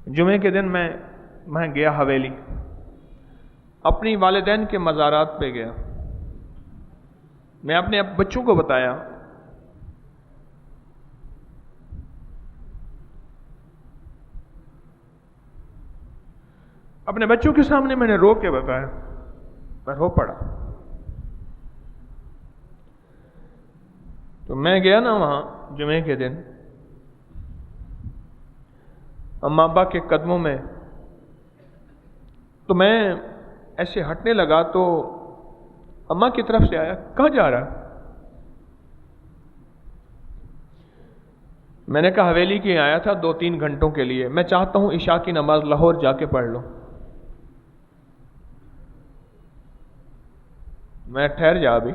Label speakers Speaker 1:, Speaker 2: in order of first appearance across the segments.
Speaker 1: جمعے کے دن میں گیا حویلی، اپنی والدین کے مزارات پہ گیا۔ میں اپنے بچوں کو بتایا، اپنے بچوں کے سامنے میں نے رو کے بتایا، میں رو پڑا۔ تو میں گیا نا وہاں جمعے کے دن، اماں ابا کے قدموں میں، تو میں ایسے ہٹنے لگا تو اماں کی طرف سے آیا، کہاں جا رہا؟ میں نے کہا حویلی کے آیا تھا 2-3 گھنٹوں کے لیے، میں چاہتا ہوں عشاء کی نماز لاہور جا کے پڑھ لوں۔ میں ٹھہر جا ابھی۔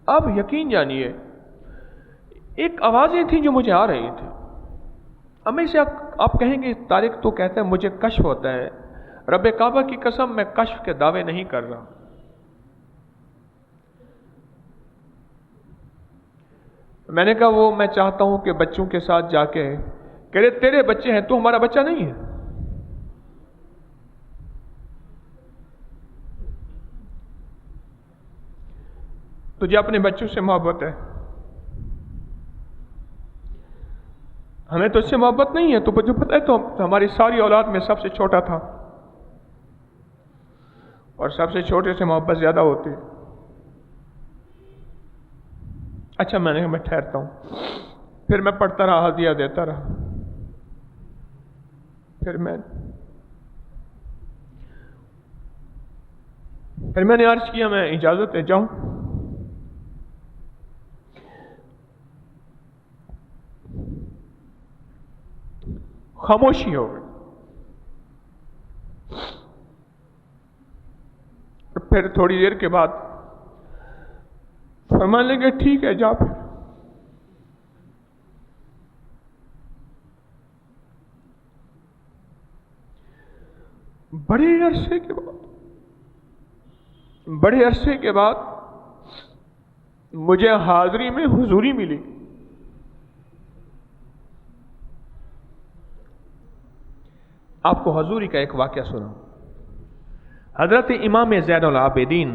Speaker 1: اب یقین جانیے ایک آوازیں تھیں جو مجھے آ رہی تھی۔ اب میں سے آپ کہیں گے طارق تو کہتا ہے مجھے کشف ہوتا ہے، رب کعبہ کی قسم میں کشف کے دعوے نہیں کر رہا۔ میں نے کہا وہ میں چاہتا ہوں کہ بچوں کے ساتھ جا کے، کہہ رہے تیرے بچے ہیں، تو ہمارا بچہ نہیں ہے؟ تجھے اپنے بچوں سے محبت ہے، ہمیں تو اس سے محبت نہیں ہے۔ تو مجھے پتہ ہے تو ہماری ساری اولاد میں سب سے چھوٹا تھا، اور سب سے چھوٹے سے محبت زیادہ ہوتی ہے۔ اچھا میں نے کہا میں ٹھہرتا ہوں۔ پھر میں پڑھتا رہا، ہدیہ دیتا رہا۔ پھر میں نے عرض کیا میں اجازت ہے جاؤں؟ خاموشی ہو گئی۔ پھر تھوڑی دیر کے بعد فرمانے لگے ٹھیک ہے جا۔ پھر بڑے عرصے کے بعد مجھے حاضری میں حضوری ملی۔ آپ کو حضوری کا ایک واقعہ سناؤں۔ حضرت امام زین العابدین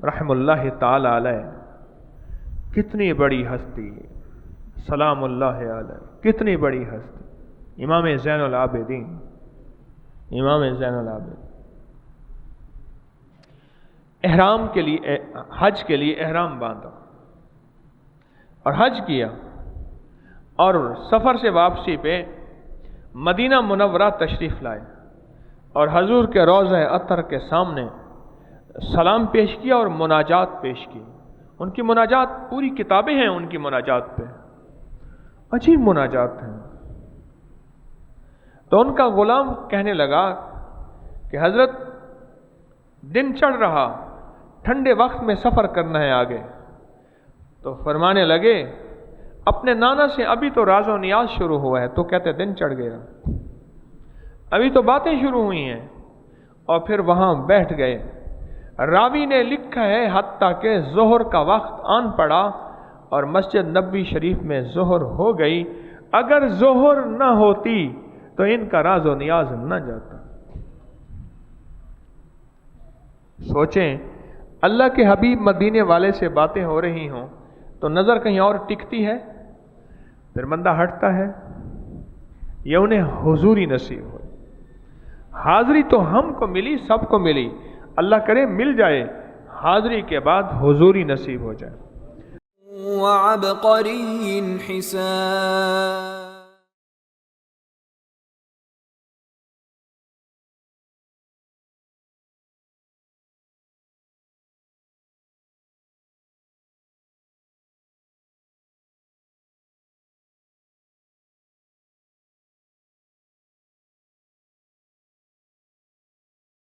Speaker 1: رحم اللہ تعالی علیہ، کتنی بڑی ہستی، سلام اللہ علیہ، کتنی بڑی ہستی، امام زین العابدین، امام زین العابدین احرام کے لیے، حج کے لیے احرام باندھا اور حج کیا، اور سفر سے واپسی پہ مدینہ منورہ تشریف لائے، اور حضور کے روضہ اطہر کے سامنے سلام پیش کیا اور مناجات پیش کی۔ ان کی مناجات پوری کتابیں ہیں، ان کی مناجات پہ عجیب مناجات ہیں۔ تو ان کا غلام کہنے لگا کہ حضرت دن چڑھ رہا، ٹھنڈے وقت میں سفر کرنا ہے آگے۔ تو فرمانے لگے اپنے نانا سے ابھی تو راز و نیاز شروع ہوا ہے، تو کہتے دن چڑھ گیا، ابھی تو باتیں شروع ہوئی ہیں، اور پھر وہاں بیٹھ گئے۔ راوی نے لکھا ہے حتیٰ کہ ظہر کا وقت آن پڑا اور مسجد نبوی شریف میں ظہر ہو گئی۔ اگر ظہر نہ ہوتی تو ان کا راز و نیاز نہ جاتا۔ سوچیں اللہ کے حبیب مدینے والے سے باتیں ہو رہی ہوں تو نظر کہیں اور ٹکتی ہے، پھر بندہ ہٹتا ہے۔ یہ انہیں حضوری نصیب ہو۔ حاضری تو ہم کو ملی، سب کو ملی، اللہ کرے مل جائے حاضری کے بعد حضوری نصیب ہو جائے۔
Speaker 2: وعبقری حسان